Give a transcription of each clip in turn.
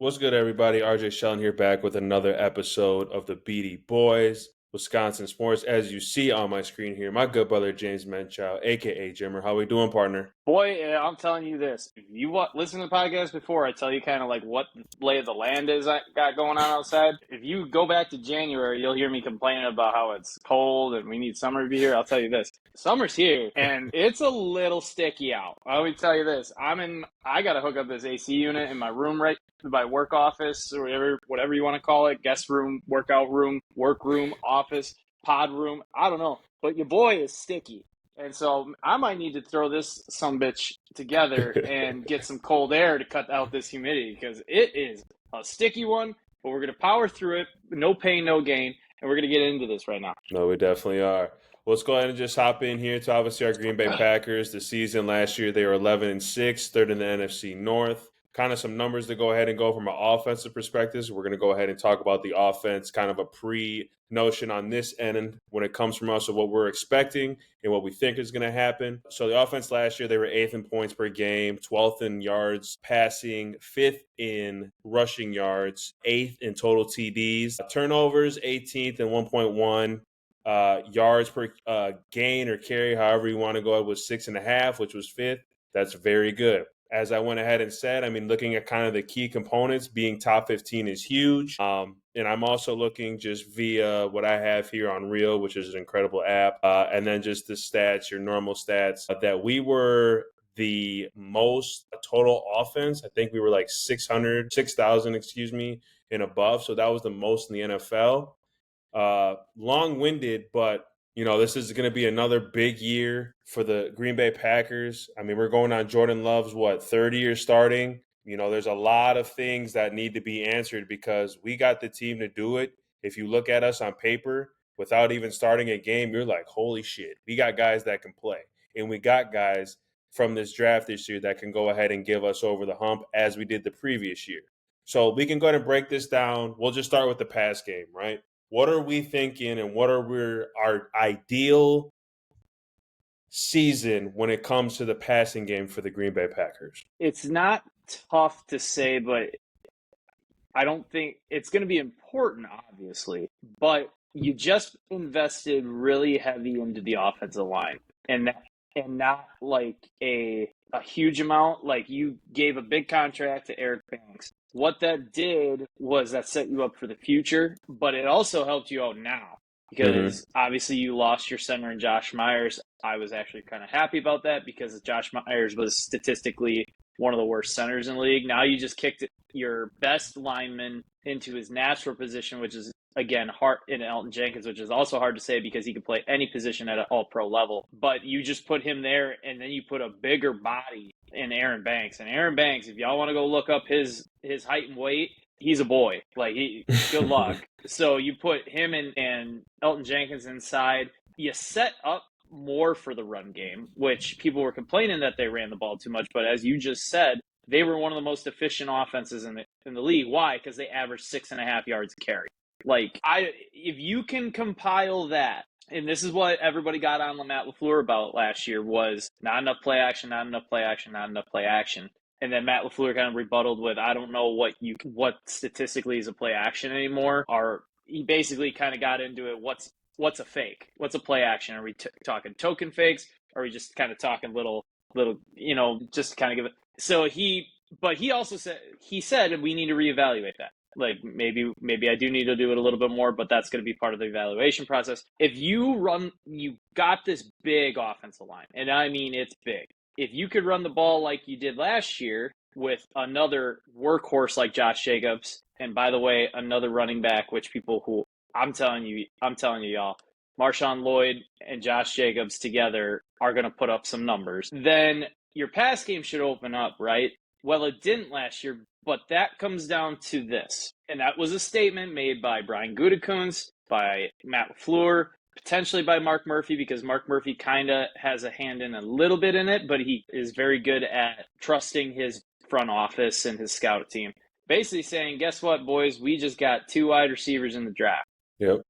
What's good, everybody? RJ Shellen here, back with another episode of the BD Boyz, Wisconsin Sports. As you see on my screen here, my good brother James Muenchow, aka Jimmer. How we doing, partner? Boy, I'm telling you this. If you listen to the podcast before, I tell you kind of like what the lay of the land is I got going on outside. If you go back to January, you'll hear me complaining about how it's cold and we need summer to be here. I'll tell you this. Summer's here, and it's a little sticky out. Let me tell you this. I got to hook up this AC unit in my room, right? My work office, or whatever you want to call it, guest room, workout room, work room, office, pod room. I don't know. But your boy is sticky. And so I might need to throw this sumbitch together and get some cold air to cut out this humidity, because it is a sticky one, but we're going to power through it. No pain, no gain. And we're going to get into this right now. No, we definitely are. Well, let's go ahead and just hop in here to obviously our Green Bay Packers. The season last year, they were 11-6, third in the NFC North. Kind of some numbers to go ahead and go from an offensive perspective. So we're going to go ahead and talk about the offense, kind of a pre-notion on this end when it comes from us of what we're expecting and what we think is going to happen. So the offense last year, they were 8th in points per game, 12th in yards passing, 5th in rushing yards, 8th in total TDs. Turnovers, 18th and 1.1. Yards per gain or carry, however you want to go, was 6.5, which was 5th. That's very good. As I went ahead and said, I mean, looking at kind of the key components, being top 15 is huge. And I'm also looking just via what I have here on Reel, which is an incredible app. And then just the stats, your normal stats, that we were the most total offense. I think we were like 6,000, and above. So that was the most in the NFL. Long-winded, but this is going to be another big year for the Green Bay Packers. I mean, we're going on Jordan Love's, third year starting. There's a lot of things that need to be answered because we got the team to do it. If you look at us on paper, without even starting a game, you're like, holy shit, we got guys that can play. And we got guys from this draft this year that can go ahead and give us over the hump as we did the previous year. So we can go ahead and break this down. We'll just start with the pass game, right? What are we thinking and what are our ideal season when it comes to the passing game for the Green Bay Packers? It's not tough to say, but I don't think it's going to be important, obviously. But you just invested really heavy into the offensive line, and not like a huge amount. Like, you gave a big contract to Eric Banks. What that did was that set you up for the future, but it also helped you out now because obviously you lost your center in Josh Myers. I was actually kind of happy about that because Josh Myers was statistically one of the worst centers in the league. Now you just kicked your best lineman into his natural position, which is, again, hard in Elton Jenkins, which is also hard to say because he can play any position at an all-pro level. But you just put him there, and then you put a bigger body in Aaron Banks. And Aaron Banks, if y'all want to go look up his height and weight, he's a boy. Like, good luck. So you put him and Elton Jenkins inside. You set up more for the run game, which people were complaining that they ran the ball too much. But as you just said, they were one of the most efficient offenses in the league. Why? Because they averaged 6.5 yards a carry. Like, if you can compile that, and this is what everybody got on Matt LaFleur about last year, was not enough play action, not enough play action, not enough play action. And then Matt LaFleur kind of rebutted with, I don't know what statistically is a play action anymore. Or he basically kind of got into it, what's a fake? What's a play action? Are we talking token fakes? Or are we just kind of talking little, just kind of give it. So he also said we need to reevaluate that. Like, maybe I do need to do it a little bit more, but that's going to be part of the evaluation process. If you got this big offensive line, and I mean it's big. If you could run the ball like you did last year with another workhorse like Josh Jacobs, and by the way, another running back, which people who I'm telling you, y'all, Marshawn Lloyd and Josh Jacobs together are going to put up some numbers, then your pass game should open up, right? Well, it didn't last year, but that comes down to this. And that was a statement made by Brian Gutekunst, by Matt LaFleur, potentially by Mark Murphy, because Mark Murphy kind of has a hand in a little bit in it, but he is very good at trusting his front office and his scout team. Basically saying, guess what, boys? We just got 2 wide receivers in the draft. Yep.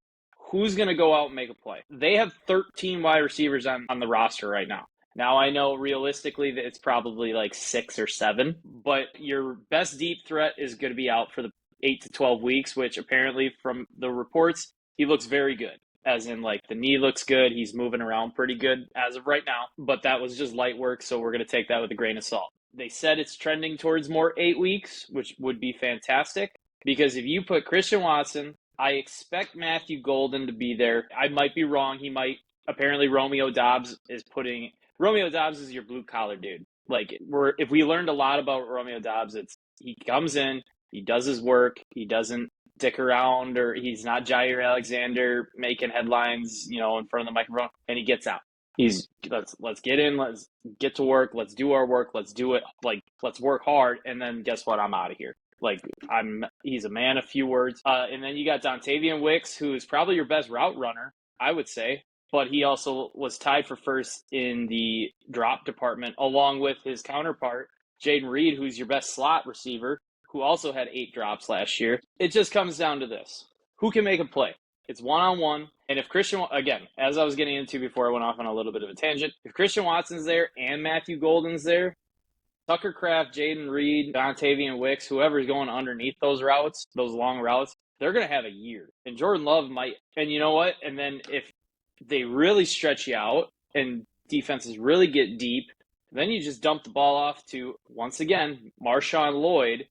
Who's going to go out and make a play? They have 13 wide receivers on the roster right now. Now, I know realistically that it's probably like 6 or 7, but your best deep threat is going to be out for the 8 to 12 weeks, which apparently from the reports, he looks very good. As in, like, the knee looks good. He's moving around pretty good as of right now, but that was just light work, so we're going to take that with a grain of salt. They said it's trending towards more 8 weeks, which would be fantastic, because if you put Christian Watson, I expect Matthew Golden to be there. I might be wrong. He might. Apparently, Romeo Doubs is your blue collar dude. Like, if we learned a lot about Romeo Doubs, it's he comes in, he does his work, he doesn't dick around, or he's not Jair Alexander making headlines, in front of the microphone, and he gets out. Let's get in, let's get to work, let's do our work, let's do it, like, let's work hard, and then guess what? I'm out of here. Like, he's a man of few words. And then you got Dontavian Wicks, who is probably your best route runner, I would say. But he also was tied for first in the drop department, along with his counterpart, Jaden Reed, who's your best slot receiver, who also had 8 drops last year. It just comes down to this. Who can make a play? It's one-on-one. And if Christian, again, as I was getting into before I went off on a little bit of a tangent, if Christian Watson's there and Matthew Golden's there, Tucker Kraft, Jaden Reed, Dontavian Wicks, whoever's going underneath those routes, those long routes, they're going to have a year. And Jordan Love might. And you know what? And then if they really stretch you out and defenses really get deep, then you just dump the ball off to, once again, Marshawn Lloyd.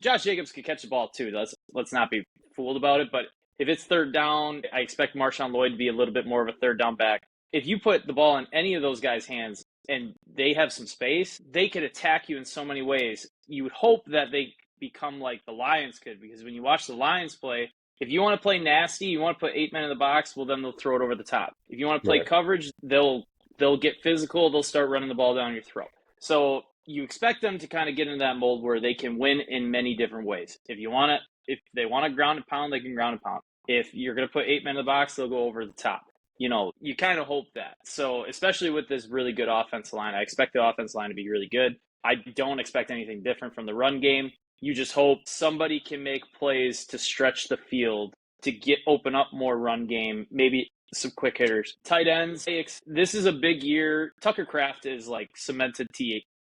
Josh Jacobs could catch the ball too. Let's not be fooled about it. But if it's third down, I expect Marshawn Lloyd to be a little bit more of a third down back. If you put the ball in any of those guys' hands and they have some space, they could attack you in so many ways. You would hope that they become like the Lions could, because when you watch the Lions play, if you want to play nasty, you want to put 8 men in the box, well, then they'll throw it over the top. If you want to play coverage, they'll get physical. They'll start running the ball down your throat. So you expect them to kind of get into that mold where they can win in many different ways. If they want to ground and pound, they can ground and pound. If you're going to put 8 men in the box, they'll go over the top. You kind of hope that. So especially with this really good offensive line, I expect the offensive line to be really good. I don't expect anything different from the run game. You just hope somebody can make plays to stretch the field, to open up more run game, maybe some quick hitters. Tight ends, this is a big year. Tucker Kraft is like cemented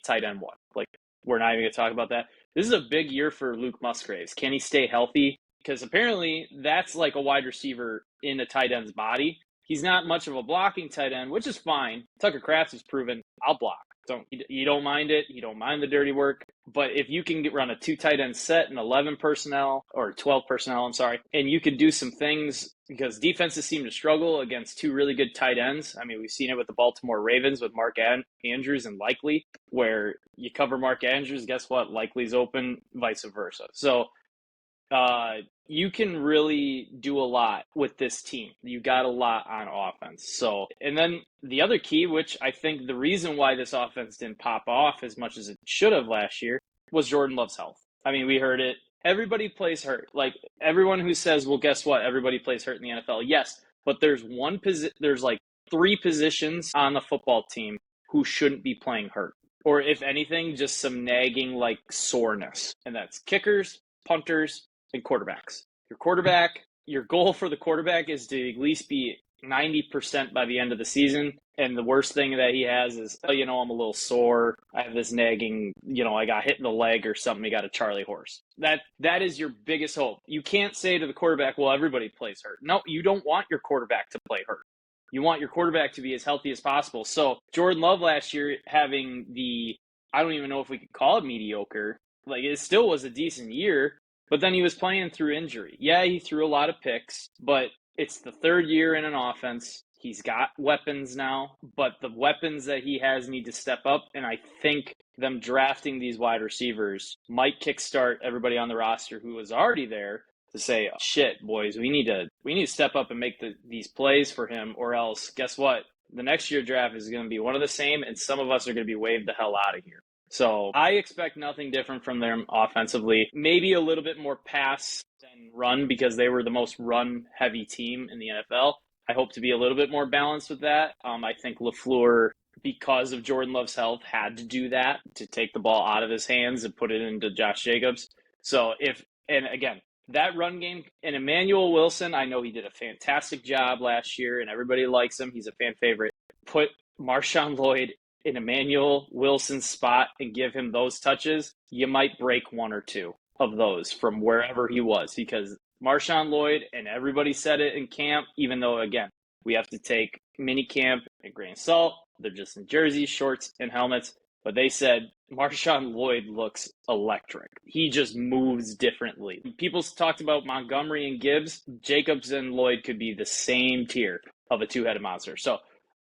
tight end 1. Like, we're not even going to talk about that. This is a big year for Luke Musgraves. Can he stay healthy? Because apparently that's like a wide receiver in a tight end's body. He's not much of a blocking tight end, which is fine. Tucker Kraft has proven, I'll block. You don't mind it. You don't mind the dirty work. But if you can run a 2 tight end set and 11 personnel, or 12 personnel, and you could do some things, because defenses seem to struggle against 2 really good tight ends. I mean, we've seen it with the Baltimore Ravens with Mark Andrews and Likely, where you cover Mark Andrews, guess what? Likely's open, vice versa. So you can really do a lot with this team. You got a lot on offense. So, and then the other key, which I think the reason why this offense didn't pop off as much as it should have last year, was Jordan Love's health. I mean, we heard it. Everybody plays hurt. Like, everyone who says, well, guess what? Everybody plays hurt in the NFL. Yes, but there's like 3 positions on the football team who shouldn't be playing hurt. Or if anything, just some nagging like soreness. And that's kickers, punters, and quarterbacks. Your goal for the quarterback is to at least be 90% by the end of the season. And the worst thing that he has is, I'm a little sore. I have this nagging, I got hit in the leg or something. You got a Charlie horse. That is your biggest hope. You can't say to the quarterback, well, everybody plays hurt. No, you don't want your quarterback to play hurt. You want your quarterback to be as healthy as possible. So Jordan Love last year having I don't even know if we could call it mediocre. Like, it still was a decent year. But then he was playing through injury. Yeah, he threw a lot of picks, but it's the 3rd year in an offense. He's got weapons now, but the weapons that he has need to step up. And I think them drafting these wide receivers might kickstart everybody on the roster who was already there to say, oh, shit, boys, we need to step up and make these plays for him, or else guess what? The next year draft is going to be one of the same, and some of us are going to be waved the hell out of here. So I expect nothing different from them offensively. Maybe a little bit more pass than run, because they were the most run-heavy team in the NFL. I hope to be a little bit more balanced with that. I think LaFleur, because of Jordan Love's health, had to do that, to take the ball out of his hands and put it into Josh Jacobs. So and again, that run game, and Emmanuel Wilson, I know he did a fantastic job last year and everybody likes him. He's a fan favorite. Put Marshawn Lloyd in Emmanuel Wilson's spot and give him those touches, you might break one or two of those from wherever he was, because Marshawn Lloyd, and everybody said it in camp, even though, again, we have to take mini camp a grain of salt. They're just in jerseys, shorts, and helmets. But they said Marshawn Lloyd looks electric. He just moves differently. People talked about Montgomery and Gibbs. Jacobs and Lloyd could be the same tier of a two-headed monster. So,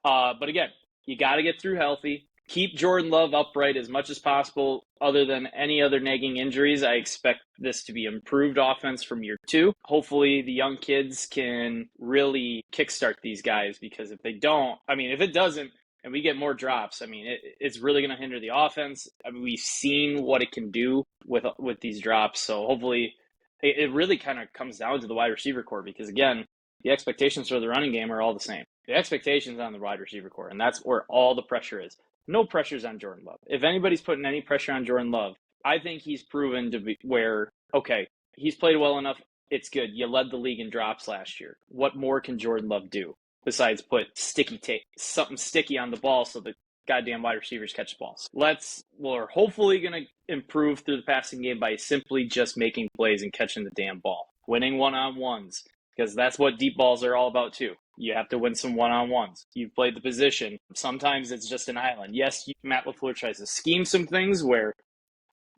but again, you got to get through healthy. Keep Jordan Love upright as much as possible. Other than any other nagging injuries, I expect this to be improved offense from year 2. Hopefully the young kids can really kickstart these guys, because if they don't, if it doesn't, and we get more drops, it's really going to hinder the offense. We've seen what it can do with these drops. So hopefully it really kind of comes down to the wide receiver core, because again, the expectations for the running game are all the same. The expectations on the wide receiver core, and that's where all the pressure is. No pressure's on Jordan Love. If anybody's putting any pressure on Jordan Love, I think he's proven to be where, okay, he's played well enough. It's good. You led the league in drops last year. What more can Jordan Love do besides put sticky tape, something sticky on the ball so the goddamn wide receivers catch balls? We're hopefully going to improve through the passing game by simply just making plays and catching the damn ball. Winning one-on-ones, because that's what deep balls are all about too. You have to win some one-on-ones. You've played the position. Sometimes it's just an island. Yes, Matt LaFleur tries to scheme some things where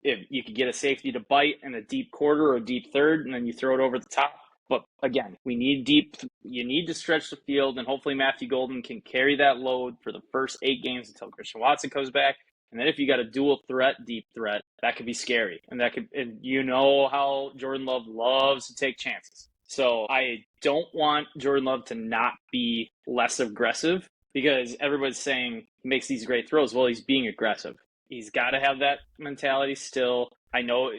if you could get a safety to bite in a deep quarter or a deep third, and then you throw it over the top. But again, you need to stretch the field, and hopefully Matthew Golden can carry that load for the first 8 games until Christian Watson comes back. And then if you got a dual threat, deep threat, that could be scary. And you know how Jordan Love loves to take chances. So I don't want Jordan Love to not be less aggressive, because everybody's saying he makes these great throws. Well, he's being aggressive. He's got to have that mentality still. I know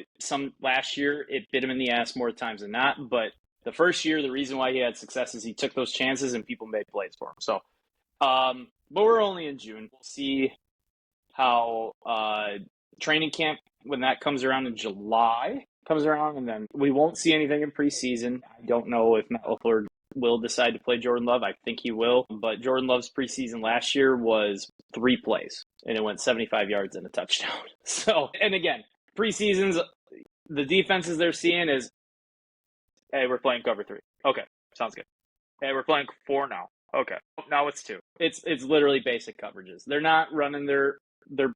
last year it bit him in the ass more times than not, but the first year, the reason why he had success is he took those chances and people made plays for him. So, but we're only in June. We'll see how training camp, when that comes around in July, comes around, and then we won't see anything in preseason. I don't know if Matt LaFleur will decide to play Jordan Love. I think he will, but Jordan Love's preseason last year was 3 plays, and it went 75 yards and a touchdown. So, and again, preseasons, the defenses they're seeing is, hey, we're playing cover 3. Okay, sounds good. Hey, we're playing 4 now. Okay, now it's 2. It's literally basic coverages. They're not running their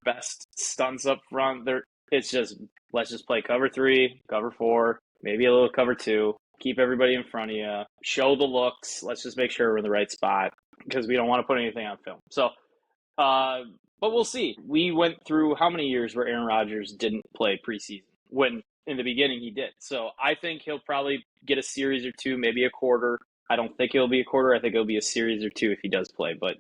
best stunts up front. It's just, let's just play cover 3, cover 4, maybe a little cover 2. Keep everybody in front of you. Show the looks. Let's just make sure we're in the right spot, because we don't want to put anything on film. So, but we'll see. We went through how many years where Aaron Rodgers didn't play preseason, when in the beginning he did. So I think he'll probably get a series or 2, maybe a quarter. I don't think it'll be a quarter. I think it'll be a series or 2 if he does play. But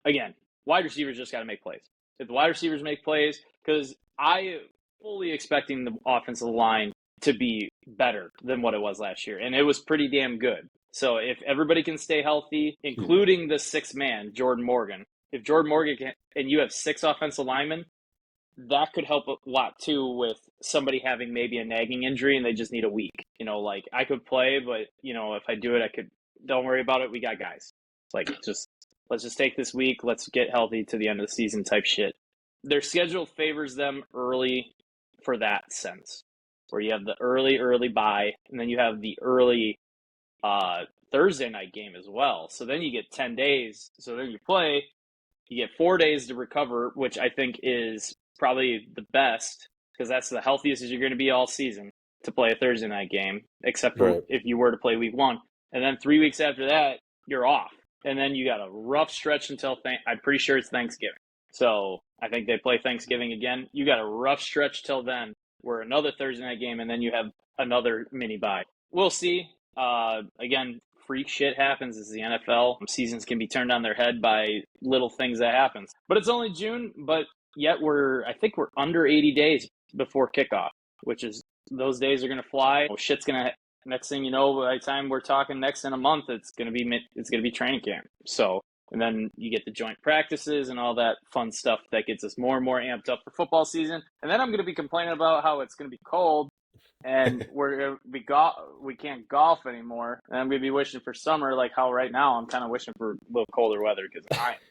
again, wide receivers just got to make plays. If the wide receivers make plays, because I fully expecting the offensive line to be better than what it was last year, and it was pretty damn good. So if everybody can stay healthy, including the 6th man, Jordan Morgan, if Jordan Morgan can, and you have 6 offensive linemen, that could help a lot too with somebody having maybe a nagging injury and they just need a week. Like I could play, but if I do it, don't worry about it. We got guys. Let's just take this week. Let's get healthy to the end of the season type shit. Their schedule favors them early for that sense, where you have the early bye, and then you have the early Thursday night game as well. So then you get 10 days. So then you play, you get 4 days to recover, which I think is probably the best, because that's the healthiest as you're going to be all season to play a Thursday night game, except for if you were to play week 1. And then 3 weeks after that, you're off. And then you got a rough stretch until I'm pretty sure it's Thanksgiving. So I think they play Thanksgiving again. You got a rough stretch till then, where another Thursday night game, and then you have another mini bye. We'll see. Again, freak shit happens. This is the NFL. Seasons can be turned on their head by little things that happen. But it's only June, but yet I think we're under 80 days before kickoff, which is, those days are going to fly. Shit's going to, next thing you know, by the time we're talking next in a month, it's going to be training camp. So, and then you get the joint practices and all that fun stuff that gets us more and more amped up for football season. And then I'm going to be complaining about how it's going to be cold and we can't golf anymore, and I'm gonna be wishing for summer, like how right now I'm kind of wishing for a little colder weather because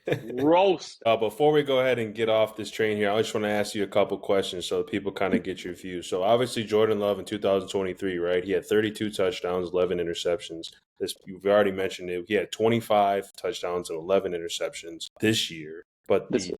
I'm roast. Before we go ahead and get off this train here, I just want to ask you a couple questions so people kind of get your view. So obviously Jordan Love in 2023, right? He had 32 touchdowns, 11 interceptions. You've already mentioned it. He had 25 touchdowns and 11 interceptions this year. But the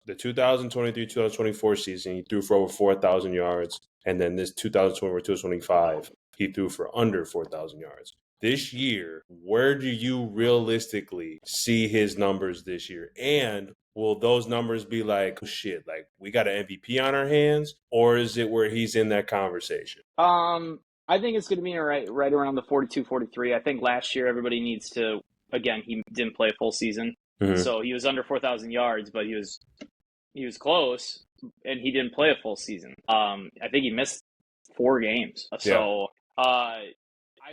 2023-2024 season, he threw for over 4,000 yards. And then this 2024-2025, he threw for under 4,000 yards. This year, where do you realistically see his numbers this year? And will those numbers be like, oh, shit, like we got an MVP on our hands? Or is it where he's in that conversation? I think it's going to be right around the 42, 43. I think last year everybody needs to, again, he didn't play a full season. Mm-hmm. So he was under 4,000 yards, but he was close, and he didn't play a full season. I think he missed 4 games. So I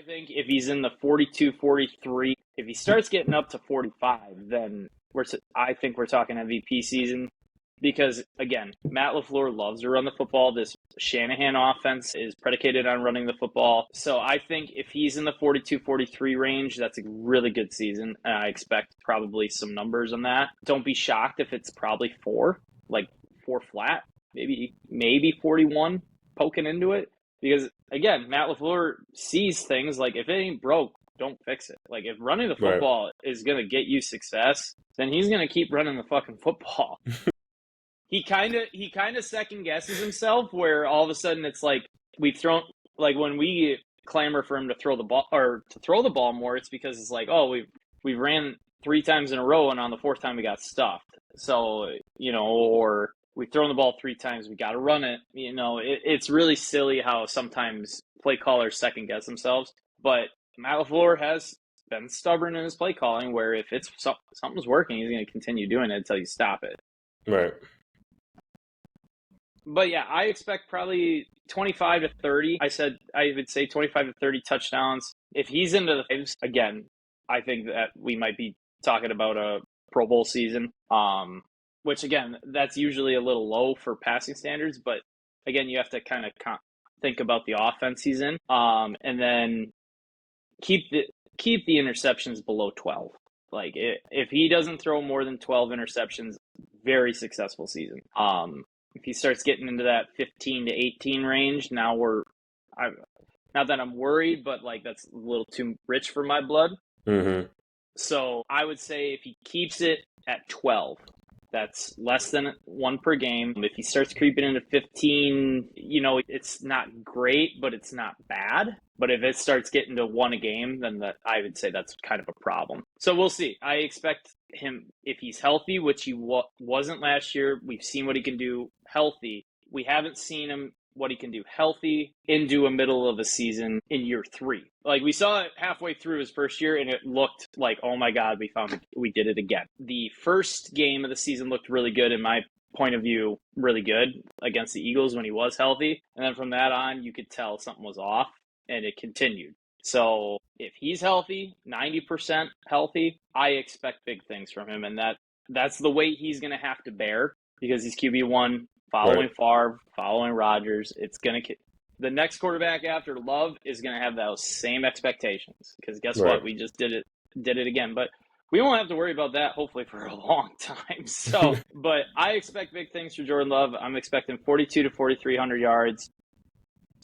think if he's in the 42, 43, if he starts getting up to 45, then I think we're talking MVP season. Because, again, Matt LaFleur loves to run the football. This Shanahan offense is predicated on running the football. So I think if he's in the 42, 43 range, that's a really good season. I expect probably some numbers on that. Don't be shocked if it's probably 4 flat, maybe 41 poking into it. Because, again, Matt LaFleur sees things like if it ain't broke, don't fix it. Like if running the football is going to get you success, then he's going to keep running the fucking football. He kind of second guesses himself where all of a sudden it's like we've thrown, like when we clamor for him to throw the ball more, it's because it's like, oh, we ran 3 times in a row and on the 4th time we got stuffed. So, or we've thrown the ball 3 times, we got to run it. It's really silly how sometimes play callers second guess themselves. But Matt LaFleur has been stubborn in his play calling where if it's something's working, he's going to continue doing it until you stop it. Right. But yeah, I expect probably 25 to 30. I would say 25 to 30 touchdowns. If he's into the 5s, again, I think that we might be talking about a Pro Bowl season, which again, that's usually a little low for passing standards. But again, you have to kind of think about the offense he's in, and then keep the interceptions below 12. Like if he doesn't throw more than 12 interceptions, very successful season. If he starts getting into that 15 to 18 range, now not that I'm worried, but like that's a little too rich for my blood. Mm-hmm. So I would say if he keeps it at 12, that's less than 1 per game. If he starts creeping into 15, it's not great, but it's not bad. But if it starts getting to 1 a game, then I would say that's kind of a problem. So we'll see. I expect him, if he's healthy, which he wasn't last year, we've seen what he can do healthy. We haven't seen him what he can do healthy into a middle of a season in year 3. Like we saw it halfway through his first year and it looked like, oh my God, we did it again. The first game of the season looked really good in my point of view, really good against the Eagles when he was healthy. And then from that on, you could tell something was off and it continued. So if he's healthy, 90% healthy, I expect big things from him. And that's the weight he's going to have to bear because he's QB1, following Favre, following Rodgers. The next quarterback after Love is going to have those same expectations because guess what? We just did it again. But we won't have to worry about that hopefully for a long time. So, but I expect big things for Jordan Love. I'm expecting 42 to 4,300 yards.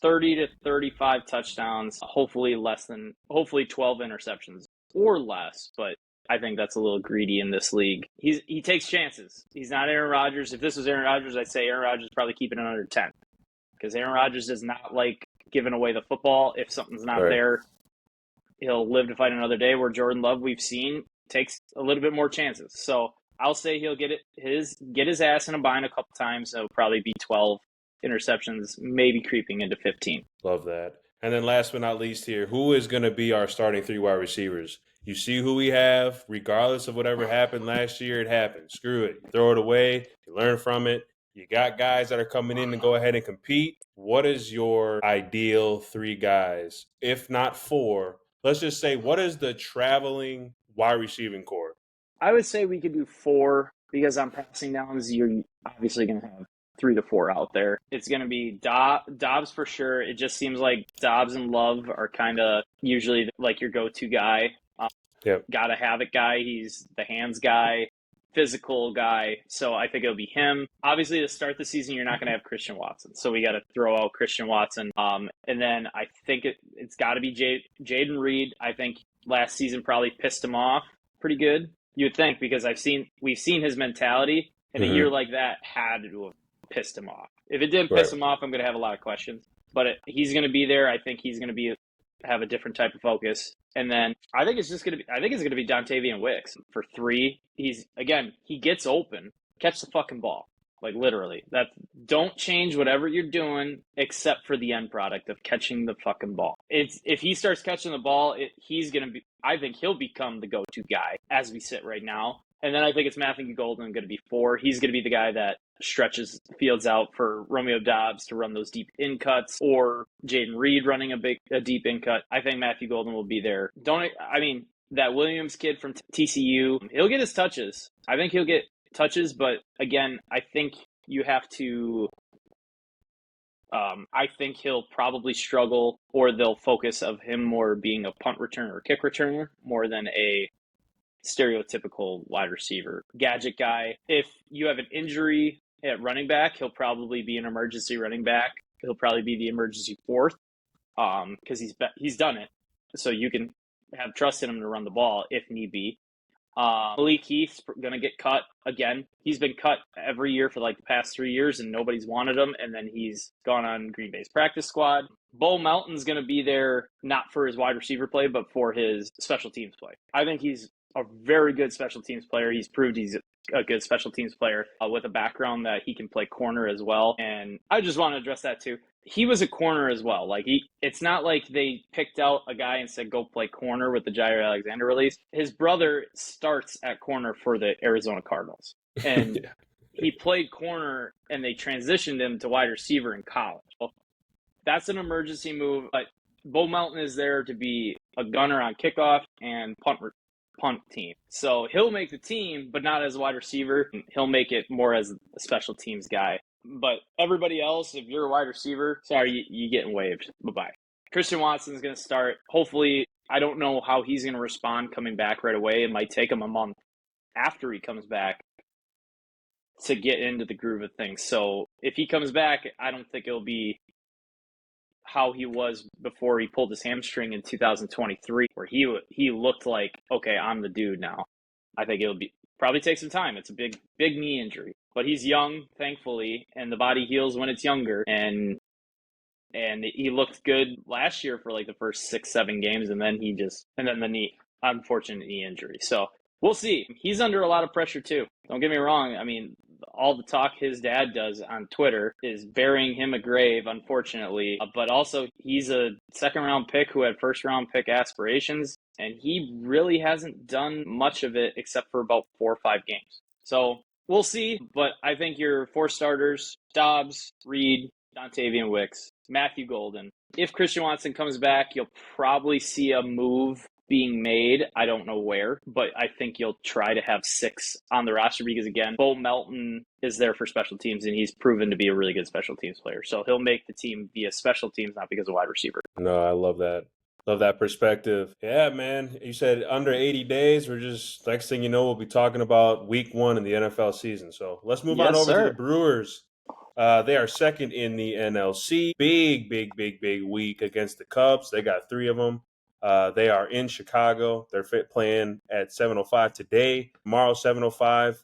30 to 35 touchdowns, hopefully 12 interceptions or less, but I think that's a little greedy in this league. He takes chances. He's not Aaron Rodgers. If this was Aaron Rodgers, I'd say Aaron Rodgers is probably keeping it under 10 because Aaron Rodgers does not like giving away the football. If something's not there, he'll live to fight another day, where Jordan Love, we've seen, takes a little bit more chances. So I'll say he'll get his ass in a bind a couple times. It'll probably be 12 interceptions, maybe creeping into 15. Love that. And then last but not least here, who is going to be our starting 3 wide receivers? You see who we have, regardless of whatever happened last year, it happened. Screw it. You throw it away. You learn from it. You got guys that are coming in to go ahead and compete. What is your ideal 3 guys? If not 4, let's just say, what is the traveling wide receiving core? I would say we could do 4 because on passing downs, you're obviously going to have 3 to 4 out there. It's going to be Dobbs for sure. It just seems like Dobbs and Love are kind of usually like your go-to guy. Yep. Gotta have it guy. He's the hands guy, physical guy. So I think it'll be him. Obviously, to start the season, you're not going to have Christian Watson. So we got to throw out Christian Watson. And then I think it's got to be Jaden Reed. I think last season probably pissed him off pretty good. You would think, because we've seen his mentality, and a year like that had to have pissed him off. If it didn't piss him off, I'm going to have a lot of questions. But he's going to be there. I think he's going to have a different type of focus. And then I think it's going to be Dontavian Wicks for 3. He gets open. Catch the fucking ball. Like, literally. Don't change whatever you're doing except for the end product of catching the fucking ball. If he starts catching the ball, I think he'll become the go-to guy as we sit right now. And then I think it's Matthew Golden going to be 4. He's going to be the guy that stretches fields out for Romeo Dobbs to run those deep in cuts, or Jaden Reed running a deep in cut. I think Matthew Golden will be there. That Williams kid from TCU, he'll get his touches. I think he'll get touches, but again, I think you have to. I think he'll probably struggle, or they'll focus of him more being a punt returner or kick returner more than a stereotypical wide receiver gadget guy. If you have an injury at running back, he'll probably be an emergency running back. He'll probably be the emergency 4th, because he's done it. So you can have trust in him to run the ball if need be. Malik Heath's going to get cut again. He's been cut every year for like the past 3 years, and nobody's wanted him. And then he's gone on Green Bay's practice squad. Bo Melton's going to be there not for his wide receiver play, but for his special teams play. I think he's a very good special teams player. He's proved he's a good special teams player with a background that he can play corner as well. And I just want to address that too. He was a corner as well. Like it's not like they picked out a guy and said, go play corner with the Jair Alexander release. His brother starts at corner for the Arizona Cardinals. And he played corner, and they transitioned him to wide receiver in college. Well, that's an emergency move. But Bo Melton is there to be a gunner on kickoff and punt team. So he'll make the team, but not as a wide receiver. He'll make it more as a special teams guy. But everybody else, if you're a wide receiver, sorry, you getting waived. Bye-bye. Christian Watson's going to start. Hopefully, I don't know how he's going to respond coming back right away. It might take him a month after he comes back to get into the groove of things. So if he comes back, I don't think it'll be how he was before he pulled his hamstring in 2023, where he looked like, okay, I'm the dude now. I think it'll probably take some time. It's a big knee injury, but he's young, thankfully, and the body heals when it's younger. And he looked good last year for like the first 6-7 games, and then the unfortunate knee injury. So we'll see. He's under a lot of pressure too. Don't get me wrong. I mean, all the talk his dad does on Twitter is burying him a grave, unfortunately. But also, he's a second-round pick who had first-round pick aspirations, and he really hasn't done much of it except for about 4 or 5 games. So we'll see, but I think your 4 starters, Dobbs, Reed, Dontavian Wicks, Matthew Golden. If Christian Watson comes back, you'll probably see a move being made. I don't know where, but I think you'll try to have 6 on the roster because, again, Bo Melton is there for special teams, and he's proven to be a really good special teams player. So he'll make the team via special teams, not because of wide receiver. No, I love that. Love that perspective. Yeah, man. You said under 80 days. We're just, next thing you know, we'll be talking about week 1 in the NFL season. So let's move on over to the Brewers. They are second in the NLC. Big week against the Cubs. They got 3 of them. They are in Chicago. They're playing at 7:05 today. Tomorrow, 7:05.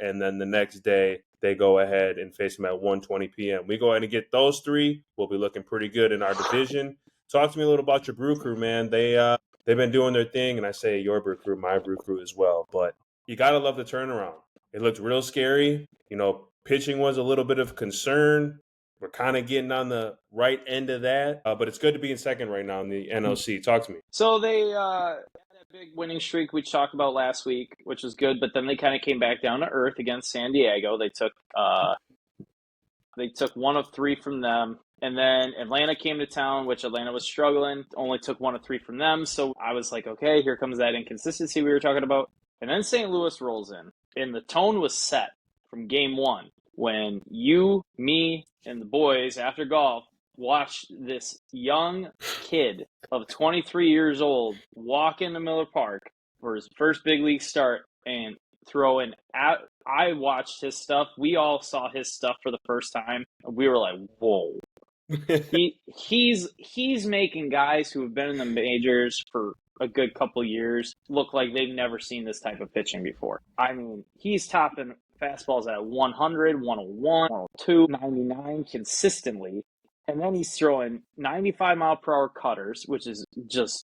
And then the next day, they go ahead and face them at 1:20 p.m. We go ahead and get those 3. We'll be looking pretty good in our division. Talk to me a little about your brew crew, man. They've been doing their thing, and I say your brew crew, my brew crew as well. But you got to love the turnaround. It looked real scary. You know, pitching was a little bit of concern. We're kind of getting on the right end of that, but it's good to be in second right now in the NLC. Talk to me. So they had a big winning streak we talked about last week, which was good, but then they kind of came back down to earth against San Diego. They took 1 of 3 from them, and then Atlanta came to town, which Atlanta was struggling, only took 1 of 3 from them. So I was like, okay, here comes that inconsistency we were talking about. And then St. Louis rolls in, and the tone was set from game 1. when you, me, and the boys after golf watched this young kid of 23 years old walk into Miller Park for his first big league start and throw in. I watched his stuff. We all saw his stuff for the first time. We were like, whoa. He's making guys who have been in the majors for a good couple years look like they've never seen this type of pitching before. I mean, he's topping fastballs at 100, 101, 102, 99 consistently. And then he's throwing 95-mile-per-hour cutters, which is just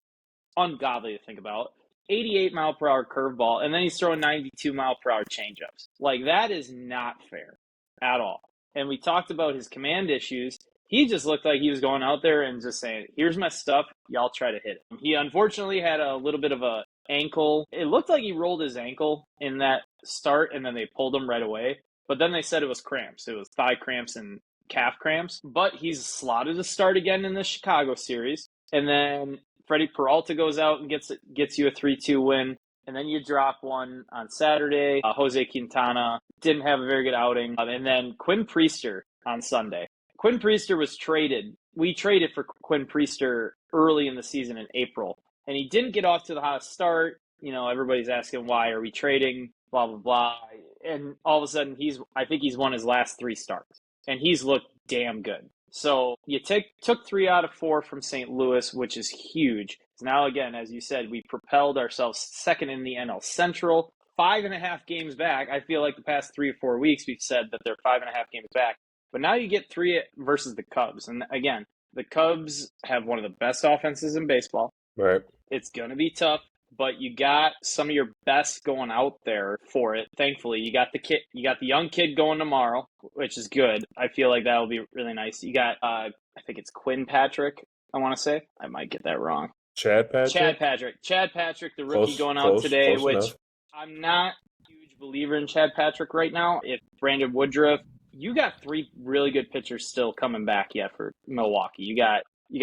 ungodly to think about. 88-mile-per-hour curveball, and then he's throwing 92-mile-per-hour changeups. Like, that is not fair at all. And we talked about his command issues. He just looked like he was going out there and just saying, here's my stuff, y'all try to hit it. He unfortunately had a little bit of a ankle. It looked like he rolled his ankle in that start, and then they pulled him right away. But then they said it was cramps. It was thigh cramps and calf cramps. But he's slotted to start again in the Chicago series. And then Freddie Peralta goes out and gets you a 3-2 win. And then you drop one on Saturday. Jose Quintana didn't have a very good outing. And then Quinn Priester on Sunday. Quinn Priester was traded. We traded for Quinn Priester early in the season in April. And he didn't get off to the hot start. You know, everybody's asking, why are we trading? Blah, blah, blah. And all of a sudden, I think he's won his last 3 starts. And he's looked damn good. So you took 3 out of 4 from St. Louis, which is huge. Now, again, as you said, we propelled ourselves second in the NL Central. 5.5 games back. I feel like the past 3 or 4 weeks we've said that they're 5.5 games back. But now you get 3 versus the Cubs. And again, the Cubs have one of the best offenses in baseball. Right. It's going to be tough, but you got some of your best going out there for it. Thankfully, you got the young kid going tomorrow, which is good. I feel like that'll be really nice. You got, I think it's Quinn Patrick, I want to say. I might get that wrong. Chad Patrick, the rookie going out today, which enough. I'm not a huge believer in Chad Patrick right now. If Brandon Woodruff, you got 3 really good pitchers still coming back yet for Milwaukee. You got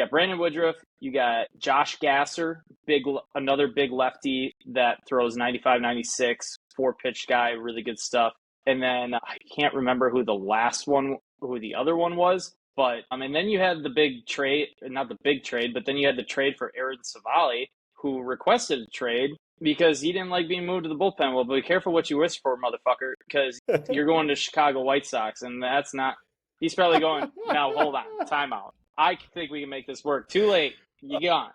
Brandon Woodruff, you got Josh Gasser, another big lefty that throws 95, 96, 4-pitch guy, really good stuff. And then I can't remember who the other one was. But and then you had the big trade, not the big trade, but then you had the trade for Aaron Savali, who requested a trade because he didn't like being moved to the bullpen. Well, be careful what you wish for, motherfucker, because you're going to Chicago White Sox, and that's not – he's probably going, now, hold on, timeout. I think we can make this work. Too late. You gone.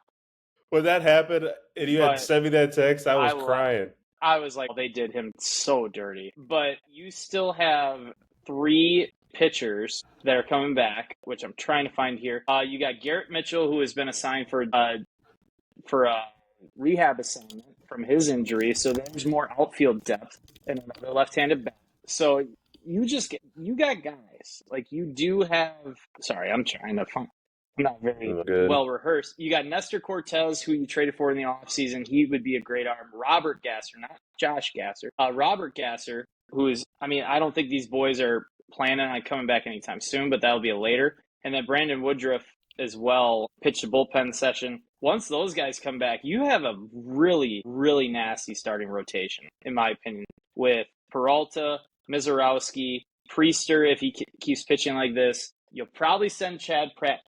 When that happened and you had sent me that text, I was crying. I was like, they did him so dirty. But you still have 3 pitchers that are coming back, which I'm trying to find here. You got Garrett Mitchell, who has been assigned for a rehab assignment from his injury, so there's more outfield depth and another left-handed bat. So you got guys like you do have. Sorry, I'm trying to find. I'm not very well rehearsed. You got Nestor Cortez, who you traded for in the offseason. He would be a great arm. Robert Gasser, not Josh Gasser. Robert Gasser, who is. I mean, I don't think these boys are planning on coming back anytime soon, but that'll be a later. And then Brandon Woodruff as well pitched a bullpen session. Once those guys come back, you have a really, really nasty starting rotation, in my opinion, with Peralta, Mizorowski, Priester, if he keeps pitching like this. You'll probably send Chad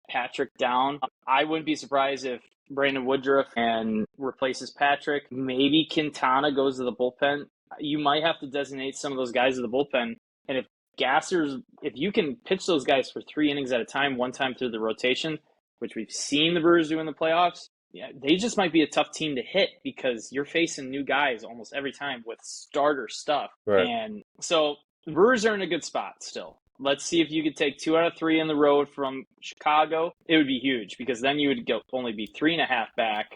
Patrick down. I wouldn't be surprised if Brandon Woodruff and replaces Patrick. Maybe Quintana goes to the bullpen. You might have to designate some of those guys to the bullpen. And if you can pitch those guys for 3 innings at a time, one time through the rotation, which we've seen the Brewers do in the playoffs, yeah, they just might be a tough team to hit because you're facing new guys almost every time with starter stuff. Right. And so the Brewers are in a good spot still. Let's see if you could take 2 out of 3 in the road from Chicago. It would be huge because then you would only be 3.5 back.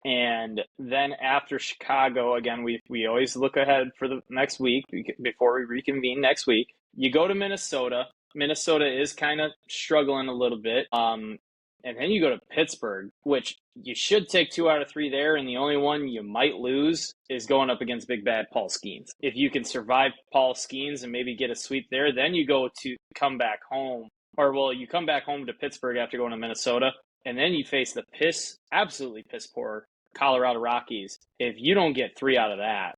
And then after Chicago, again, we always look ahead for the next week before we reconvene next week. You go to Minnesota. Minnesota is kind of struggling a little bit. And then you go to Pittsburgh, which you should take 2 out of 3 there, and the only one you might lose is going up against big bad Paul Skeens. If you can survive Paul Skeens and maybe get a sweep there, then you come back home. You come back home to Pittsburgh after going to Minnesota, and then you face the absolutely piss poor Colorado Rockies. If you don't get 3 out of that,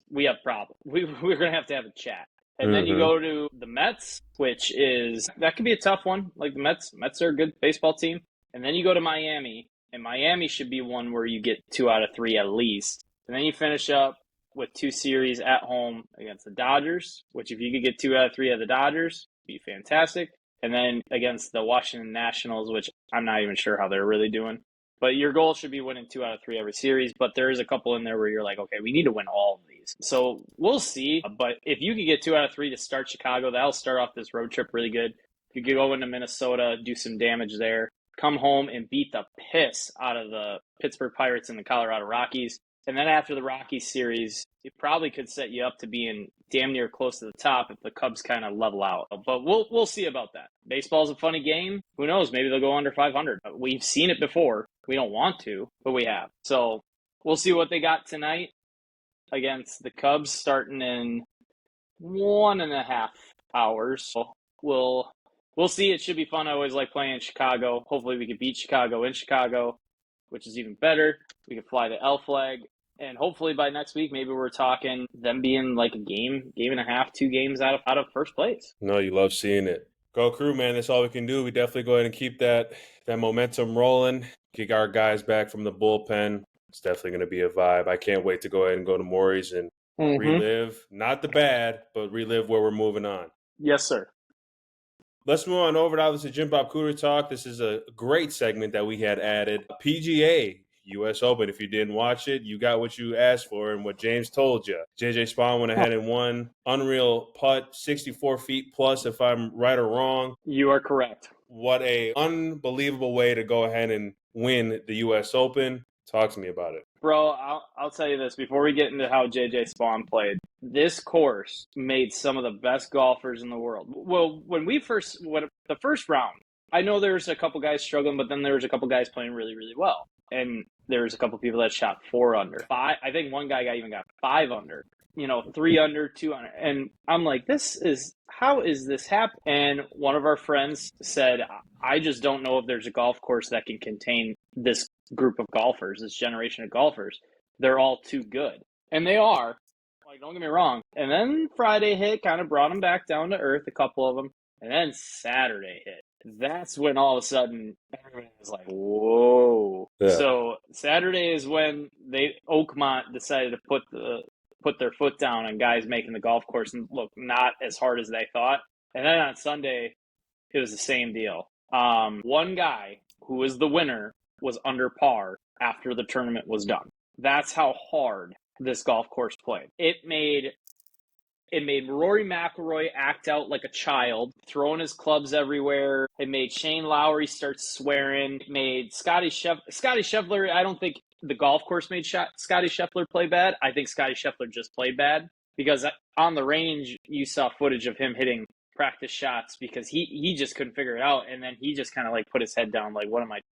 we have problems. We're going to have a chat. And then you Mhm. go to the Mets, which is, that could be a tough one. Like the Mets are a good baseball team. And then you go to Miami, and Miami should be one where you get 2 out of 3 at least. And then you finish up with 2 series at home against the Dodgers, which if you could get 2 out of 3 of the Dodgers, be fantastic. And then against the Washington Nationals, which I'm not even sure how they're really doing. But your goal should be winning 2 out of 3 every series. But there is a couple in there where you're like, okay, we need to win all of these. So we'll see. But if you could get 2 out of 3 to start Chicago, that'll start off this road trip really good. You could go into Minnesota, do some damage there, come home and beat the piss out of the Pittsburgh Pirates and the Colorado Rockies. And then after the Rockies series, it probably could set you up to being damn near close to the top if the Cubs kind of level out. But we'll see about that. Baseball's a funny game. Who knows? Maybe they'll go under 500. We've seen it before. We don't want to, but we have. So we'll see what they got tonight against the Cubs starting in 1.5 hours. So we'll see. It should be fun. I always like playing in Chicago. Hopefully we can beat Chicago in Chicago, which is even better. We can fly the L flag. And hopefully by next week, maybe we're talking them being like a game and a half, 2 games out of first place. No, you love seeing it. Go Crew, man. That's all we can do. We definitely go ahead and keep that momentum rolling. Kick our guys back from the bullpen. It's definitely going to be a vibe. I can't wait to go ahead and go to Maury's and relive, not the bad, but relive where we're moving on. Yes, sir. Let's move on over to Jim Bob Cooter Talk. This is a great segment that we had added. PGA U.S. Open. If you didn't watch it, you got what you asked for and what James told you. JJ Spaun went ahead and won. Unreal putt, 64 feet plus, if I'm right or wrong. You are correct. What a unbelievable way to go ahead and win the U.S. Open. Talk to me about it. Bro, I'll tell you this before we get into how JJ Spaun played. This course made some of the best golfers in the world. Well, the first round, I know there's a couple guys struggling, but then there was a couple guys playing really, really well. And there was a couple people that shot 4 under. I think one guy even got 5 under. 3 under, 2 under. And I'm like, how is this happening? And one of our friends said, I just don't know if there's a golf course that can contain this group of golfers, this generation of golfers. They're all too good. And they are. Like, don't get me wrong. And then Friday hit, kind of brought them back down to earth, a couple of them. And then Saturday hit. That's when all of a sudden everyone was like, whoa. Yeah. So Saturday is when Oakmont decided to put their foot down on guys making the golf course and look not as hard as they thought. And then on Sunday, it was the same deal. One guy who was the winner was under par after the tournament was done. That's how hard this golf course played. It made Rory McIlroy act out like a child, throwing his clubs everywhere. It made Shane Lowry start swearing. It made Scotty Scheffler, I don't think the golf course made Scotty Scheffler play bad. I think Scotty Scheffler just played bad because on the range, you saw footage of him hitting practice shots because he just couldn't figure it out. And then he just kind of like put his head down like,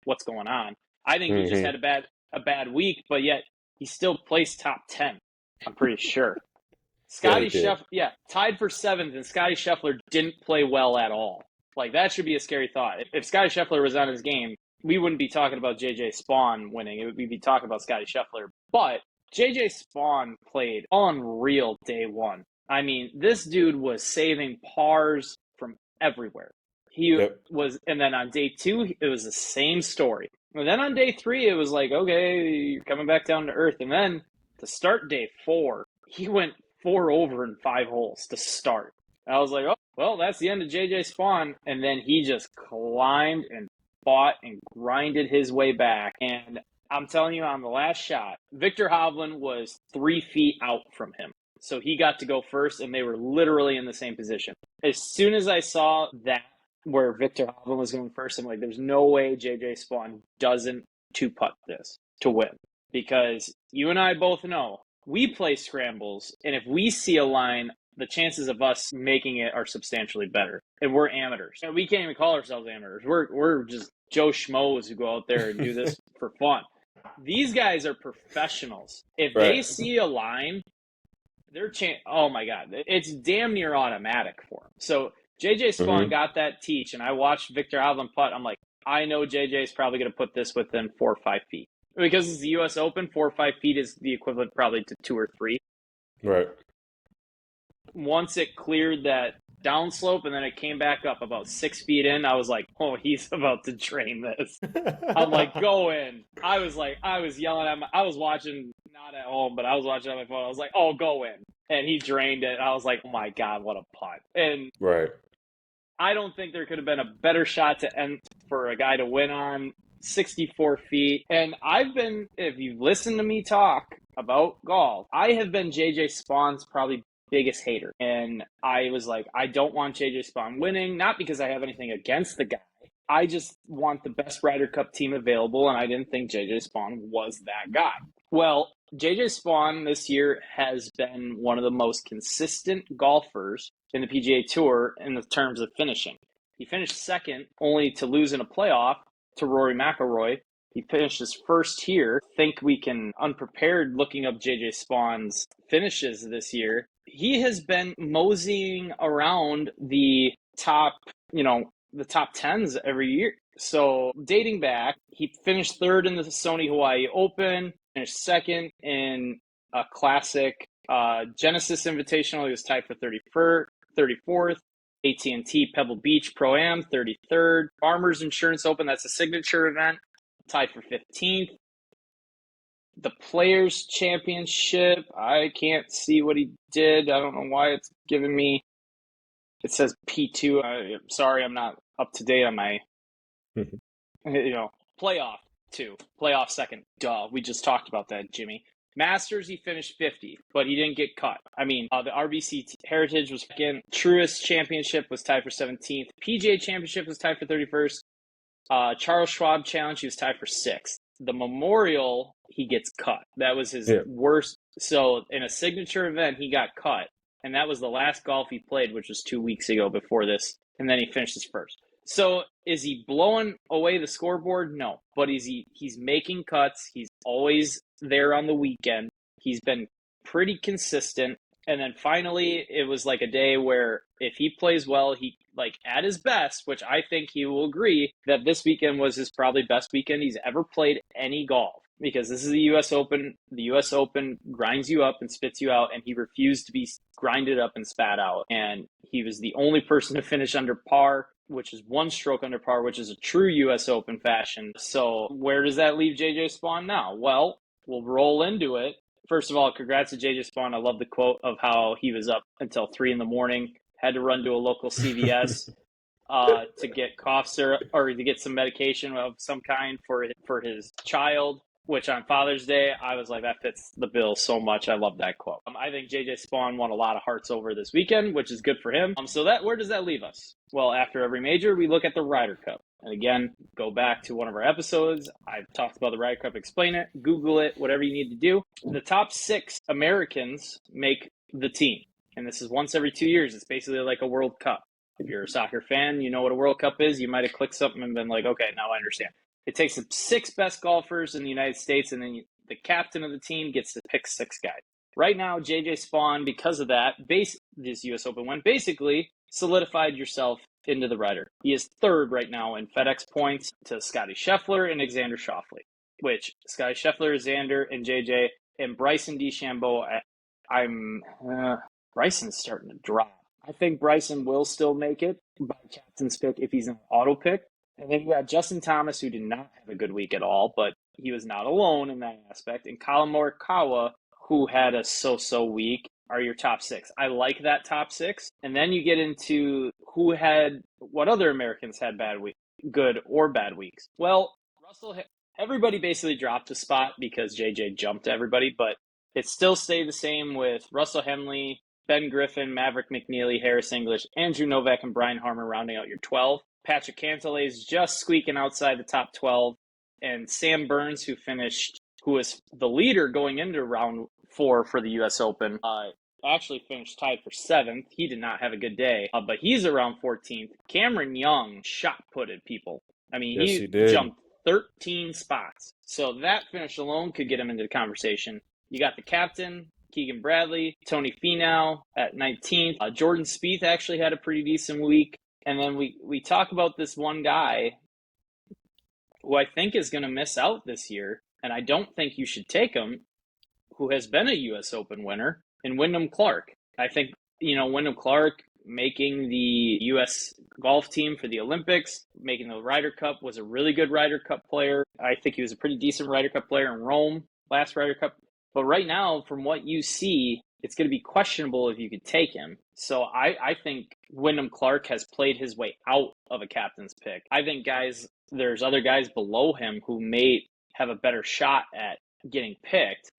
what's going on? I think he just had a bad week, but yet he still placed top 10. I'm pretty sure. Scotty Scheffler, tied for 7th, and Scotty Scheffler didn't play well at all. Like, that should be a scary thought. If Scotty Scheffler was on his game, we wouldn't be talking about JJ Spaun winning. We'd be talking about Scotty Scheffler. But JJ Spaun played unreal day one. I mean, this dude was saving pars from everywhere. And then on day 2, it was the same story. And then on day 3, it was like, okay, you're coming back down to earth. And then to start day 4, he went 4 over in 5 holes to start. And I was like, oh, well, that's the end of JJ Spaun. And then he just climbed and fought and grinded his way back. And I'm telling you, on the last shot, Victor Hovland was 3 feet out from him. So he got to go first, and they were literally in the same position. As soon as I saw that, where Victor Hovland was going first, I'm like, there's no way JJ Spaun doesn't 2-putt this to win. Because you and I both know, we play scrambles, and if we see a line, the chances of us making it are substantially better. And we're amateurs. And we can't even call ourselves amateurs. We're just Joe Schmoes who go out there and do this for fun. These guys are professionals. If they see a line, oh my God, it's damn near automatic for them. So JJ Spaun got that teach, and I watched Victor Hovland putt. I'm like, I know JJ's probably going to put this within 4 or 5 feet. Because it's the U.S. Open, 4 or 5 feet is the equivalent probably to 2 or 3. Right. Once it cleared that downslope and then it came back up about 6 feet in, I was like, oh, he's about to drain this. I'm like, go in. I was yelling at I was watching, not at home, but I was watching on my phone. I was like, oh, go in. And he drained it. I was like, oh my God, what a putt. And Right. I don't think there could have been a better shot to end for a guy to win on 64 feet. And if you've listened to me talk about golf, I have been JJ Spaun's probably biggest hater. And I was like, I don't want JJ Spaun winning, not because I have anything against the guy. I just want the best Ryder Cup team available, and I didn't think JJ Spaun was that guy. Well, JJ Spaun this year has been one of the most consistent golfers in the PGA Tour in the terms of finishing. He finished second, only to lose in a playoff to Rory McIlroy. He finished his first here. Think we can, unprepared looking up JJ Spaun's finishes this year. He has been moseying around the top, the top tens every year. So dating back, he finished third in the Sony Hawaii Open, finished second in a classic Genesis Invitational. He was tied for 34th. AT&T Pebble Beach Pro-Am, 33rd. Farmers Insurance Open, that's a signature event, tied for 15th. The Players Championship, I can't see what he did. I don't know why it's giving me, it says P2. I'm sorry, I'm not up to date on my, playoff 2, playoff second. Duh, we just talked about that, Jimmy. Masters, he finished 50th, but he didn't get cut. I mean, the RBC Heritage was second. Truist Championship was tied for 17th. PGA Championship was tied for 31st. Charles Schwab Challenge, he was tied for 6th. The Memorial, he gets cut. That was his worst. So in a signature event, he got cut. And that was the last golf he played, which was 2 weeks ago before this. And then he finished his first. So is he blowing away the scoreboard? No. But he's making cuts. He's always there on the weekend. He's been pretty consistent. And then finally, it was like a day where if he plays well, he at his best, which I think he will agree that this weekend was his probably best weekend he's ever played any golf, because this is the U.S. Open. The U.S. Open grinds you up and spits you out, and he refused to be grinded up and spat out. And he was the only person to finish under par, which is 1 stroke under par, which is a true U.S. Open fashion. So where does that leave JJ Spaun now? Well, we'll roll into it. First of all, congrats to JJ Spaun. I love the quote of how he was up until 3 a.m, had to run to a local CVS to get cough syrup or to get some medication of some kind for his child, which on Father's Day, I was like, that fits the bill so much. I love that quote. I think JJ Spaun won a lot of hearts over this weekend, which is good for him. So where does that leave us? Well, after every major, we look at the Ryder Cup. And again, go back to one of our episodes. I've talked about the Ryder Cup. Explain it, Google it, whatever you need to do. The top 6 Americans make the team. And this is once every 2 years. It's basically like a World Cup. If you're a soccer fan, you know what a World Cup is. You might have clicked something and been like, okay, now I understand. It takes the 6 best golfers in the United States, and then the captain of the team gets to pick 6 guys. Right now, JJ Spaun, because of that, this U.S. Open win, basically solidified yourself into the Ryder. He is 3rd right now in FedEx points to Scotty Scheffler and Xander Schauffele, which Scotty Scheffler, Xander, and JJ, and Bryson DeChambeau, Bryson's starting to drop. I think Bryson will still make it by captain's pick if he's an auto pick. And then you got Justin Thomas, who did not have a good week at all, but he was not alone in that aspect. And Colin Morikawa, who had a so-so week, are your top 6. I like that top 6. And then you get into what other Americans had good or bad weeks. Well, everybody basically dropped a spot because JJ jumped everybody, but it still stayed the same with Russell Henley, Ben Griffin, Maverick McNeely, Harris English, Andrew Novak, and Brian Harmer rounding out your 12. Patrick Cantlay is just squeaking outside the top 12. And Sam Burns, who was the leader going into round 4 for the U.S. Open, actually finished tied for 7th. He did not have a good day, but he's around 14th. Cameron Young shot-putted people. I mean, yes, he did. Jumped 13 spots. So that finish alone could get him into the conversation. You got the captain, Keegan Bradley, Tony Finau at 19th. Jordan Spieth actually had a pretty decent week. And then we talk about this one guy who I think is going to miss out this year, and I don't think you should take him, who has been a U.S. Open winner, in Wyndham Clark. I think, Wyndham Clark making the U.S. golf team for the Olympics, making the Ryder Cup, was a really good Ryder Cup player. I think he was a pretty decent Ryder Cup player in Rome, last Ryder Cup. But right now, from what you see, it's going to be questionable if you could take him. So I think Wyndham Clark has played his way out of a captain's pick. I think there's other guys below him who may have a better shot at getting picked.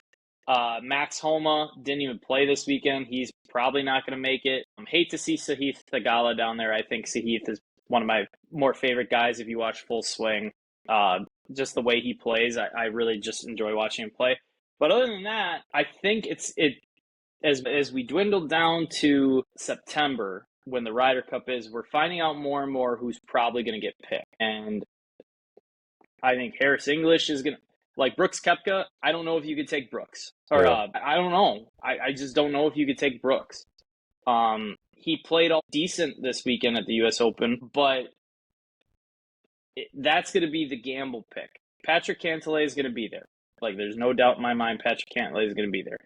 Max Homa didn't even play this weekend. He's probably not going to make it. Hate to see Sahith Theegala down there. I think Sahith is one of my more favorite guys if you watch Full Swing. Just the way he plays, I really just enjoy watching him play. But other than that, I think as we dwindle down to September, when the Ryder Cup is, we're finding out more and more who's probably going to get picked. And I think Harris English is going to, like Brooks Koepka, I don't know if you could take Brooks. Or I don't know. I just don't know if you could take Brooks. He played all decent this weekend at the U.S. Open, but that's going to be the gamble pick. Patrick Cantlay is going to be there. Like, there's no doubt in my mind Patrick Cantlay is going to be there.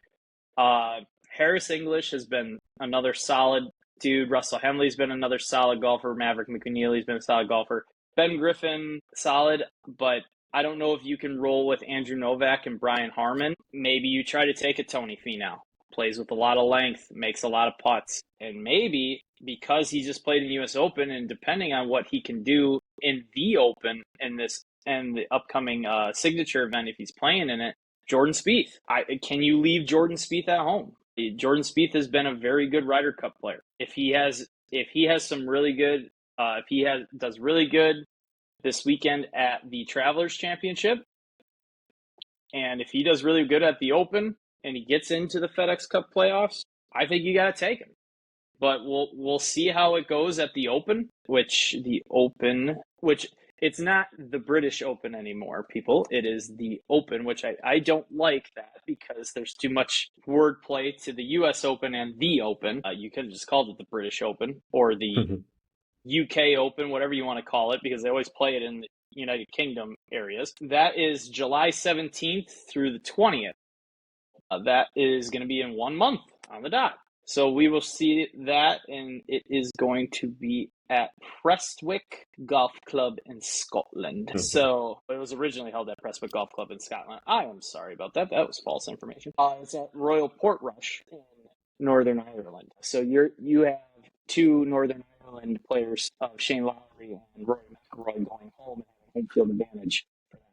Harris English has been another solid dude. Russell Henley's been another solid golfer. Maverick McNeely's been a solid golfer. Ben Griffin, solid, but I don't know if you can roll with Andrew Novak and Brian Harman. Maybe you try to take a Tony Finau. Plays with a lot of length, makes a lot of putts. And maybe because he just played in the U.S. Open, and depending on what he can do in the Open and the upcoming signature event, if he's playing in it, Jordan Spieth. Can you leave Jordan Spieth at home? Jordan Spieth has been a very good Ryder Cup player. If he has some really good, does really good this weekend at the Travelers Championship, and if he does really good at the Open and he gets into the FedEx Cup playoffs, I think you got to take him. But we'll see how it goes at the Open, which it's not the British Open anymore, people. It is the Open, which I don't like that because there's too much wordplay to the U.S. Open and the Open. You could have just called it the British Open or the UK Open, whatever you want to call it, because they always play it in the United Kingdom areas. That is July 17th through the 20th. That is going to be in 1 month on the dot. So we will see that, and it is going to be at Prestwick Golf Club in Scotland. So it was originally held at Prestwick Golf Club in Scotland. I am sorry about that. That was false information. It's at Royal Portrush in Northern Ireland. So you have two Northern Ireland players, Shane Lowry and Rory McIlroy, going home and having home field advantage.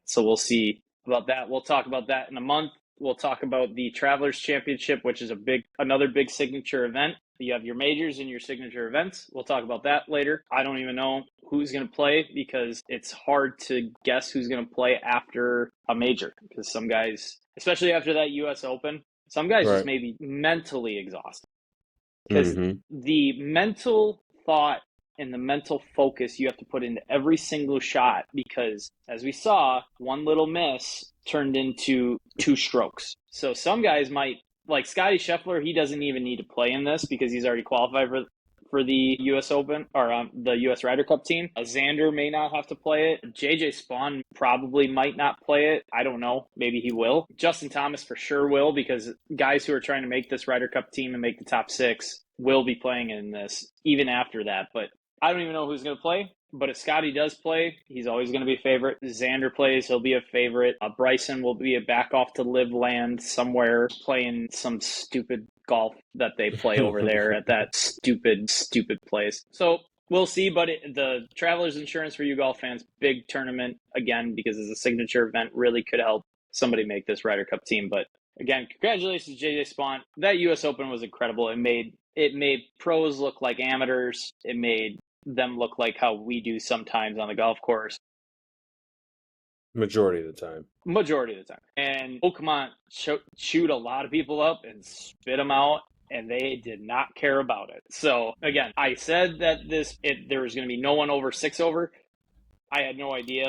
So we'll see about that. We'll talk about that in a month. We'll talk about the Travelers Championship, which is another big signature event. You have your majors and your signature events. We'll talk about that later. I don't even know who's going to play because it's hard to guess who's going to play after a major, because some guys, especially after that U.S. Open, some guys just may be mentally exhausted. Because the mental thought and the mental focus you have to put into every single shot, because as we saw, one little miss turned into 2 strokes. So some guys might, like Scottie Scheffler, he doesn't even need to play in this because he's already qualified for the U.S. Open or the U.S. Ryder Cup team. Xander may not have to play it. JJ Spaun probably might not play it. I don't know. Maybe he will. Justin Thomas for sure will, because guys who are trying to make this Ryder Cup team and make the top 6 will be playing in this even after that. But I don't even know who's going to play. But if Scotty does play, he's always going to be a favorite. Xander plays, he'll be a favorite. Bryson will be a back off to live land somewhere playing some stupid golf that they play over there at that stupid place. So we'll see, but the Travelers Insurance for you golf fans, big tournament again, because it's a signature event, really could help somebody make this Ryder Cup team. But again, congratulations to JJ Spaun. That U.S. Open was incredible. It made pros look like amateurs. It made them look like how we do sometimes on the golf course. Majority of the time. And Oakmont chewed a lot of people up and spit them out, and they did not care about it. So, again, I said that there was going to be no one over 6 over. I had no idea.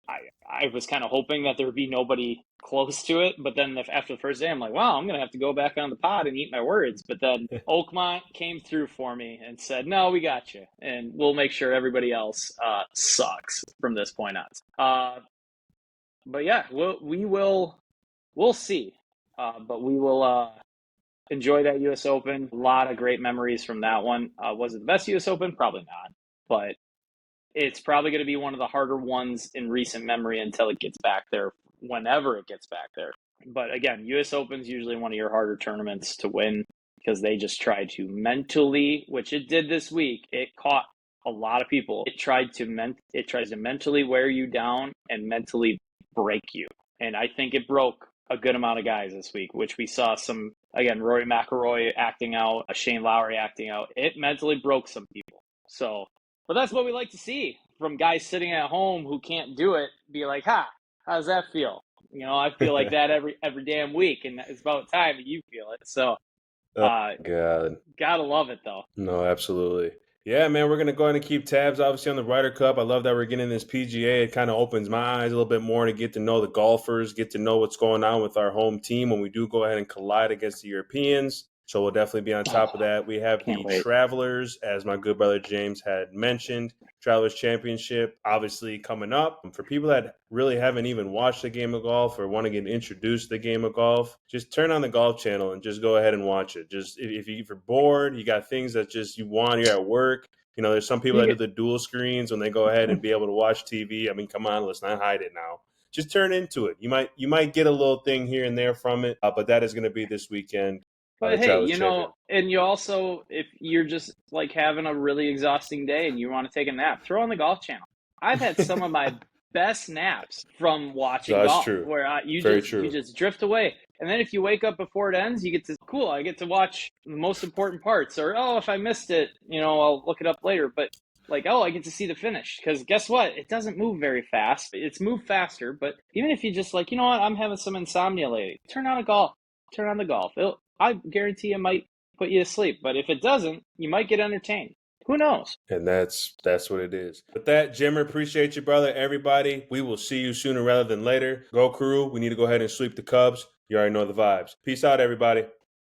I was kind of hoping that there would be nobody close to it, but then after the first day, I'm like, wow, I'm going to have to go back on the pod and eat my words. But then Oakmont came through for me and said, no, we got you, and we'll make sure everybody else sucks from this point on. But yeah, we'll see. But we will enjoy that U.S. Open. A lot of great memories from that one. Was it the best U.S. Open? Probably not, but it's probably going to be one of the harder ones in recent memory until it gets back there, whenever it gets back there. But again, U.S. Open's usually one of your harder tournaments to win because they just try to mentally, which it did this week, it caught a lot of people. It tries to mentally wear you down and mentally break you. And I think it broke a good amount of guys this week, which we saw some, again, Rory McIlroy acting out, Shane Lowry acting out. It mentally broke some people. So, but that's what we like to see from guys sitting at home who can't do it. Be like, how does that feel? You know, I feel like that every damn week, and it's about time that you feel it. So, God, gotta love it though. No, absolutely. Yeah, man, we're going to go ahead and keep tabs, obviously, on the Ryder Cup. I love that we're getting this PGA. It kind of opens my eyes a little bit more to get to know the golfers, get to know what's going on with our home team when we do go ahead and collide against the Europeans. So we'll definitely be on top of that. We have the Travelers, as my good brother James had mentioned. Travelers Championship, obviously, coming up. For people that really haven't even watched the game of golf or want to get introduced to the game of golf, just turn on the Golf Channel and just go ahead and watch it. Just if you're bored, you got things that just you want, you're at work. You know, there's some people that do the dual screens when they go ahead and be able to watch TV. I mean, come on, let's not hide it now. Just turn into it. You might get a little thing here and there from it, but that is going to be this weekend. But hey, you know, and you also, if you're just like having a really exhausting day and you want to take a nap, throw on the Golf Channel. I've had some of my best naps from watching golf, true. Where you just drift away. And then if you wake up before it ends, you get to, cool, I get to watch the most important parts. Or, oh, if I missed it, you know, I'll look it up later. But like, oh, I get to see the finish. Because guess what? It doesn't move very fast. It's moved faster. But even if you just like, you know what, I'm having some insomnia lately, turn on the golf. I guarantee it might put you to sleep. But if it doesn't, you might get entertained. Who knows? And that's what it is. With that, Jimmer, appreciate you, brother. Everybody, we will see you sooner rather than later. Go Crew. We need to go ahead and sweep the Cubs. You already know the vibes. Peace out, everybody.